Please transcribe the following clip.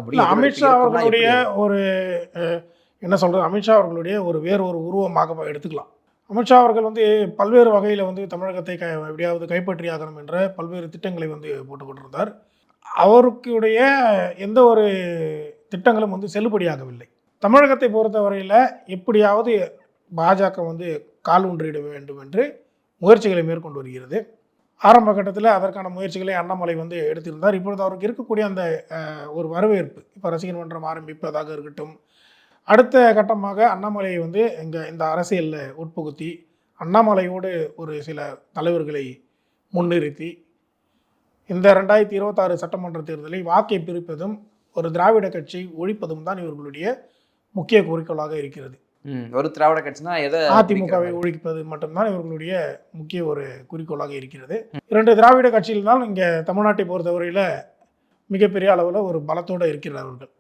அப்படி அமித்ஷா இருக்கும்னா அவர்களுடைய எப்படி அது? ஒரு என்ன சொல்கிறது, அமித்ஷா அவர்களுடைய ஒரு வேறு ஒரு உருவமாக எடுத்துக்கலாம். அமித்ஷா அவர்கள் வந்து பல்வேறு வகையில் வந்து தமிழகத்தை எப்படியாவது கைப்பற்றி ஆகணும் என்ற பல்வேறு திட்டங்களை வந்து போட்டுக் கொண்டிருந்தார். அவருக்குடைய எந்த ஒரு திட்டங்களும் வந்து செல்லுபடியாகவில்லை. தமிழகத்தை பொறுத்தவரையில் எப்படியாவது பாஜக வந்து கால் ஊன்றிட வேண்டும் என்று முயற்சிகளை மேற்கொண்டு வருகிறது. ஆரம்ப கட்டத்தில் அதற்கான முயற்சிகளை அண்ணாமலை வந்து எடுத்திருந்தார். இப்பொழுது அவருக்கு இருக்கக்கூடிய அந்த ஒரு வரவேற்பு, இப்போ ரசிகர் மன்றம் ஆரம்பிப்பதாக இருக்கட்டும், அடுத்த கட்டமாக அண்ணாமலையை வந்து இந்த அரசியலில் உட்புகுத்தி அண்ணாமலையோடு ஒரு சில தலைவர்களை முன்னிறுத்தி இந்த 2026 சட்டமன்ற தேர்தலில் வாக்கை பிரிப்பதும் ஒரு திராவிட கட்சி ஒழிப்பதும் தான் இவர்களுடைய முக்கிய குறிக்கோளாக இருக்கிறது. ஒரு திராவிட கட்சினா எதை அதிமுகவை ஒழிப்பது மட்டும்தான் இவர்களுடைய முக்கிய ஒரு குறிக்கோளாக இருக்கிறது. 2 திராவிட கட்சியில் தான் இங்கே தமிழ்நாட்டை பொறுத்தவரையில் மிகப்பெரிய அளவில் ஒரு பலத்தோடு இருக்கிறார்கள்.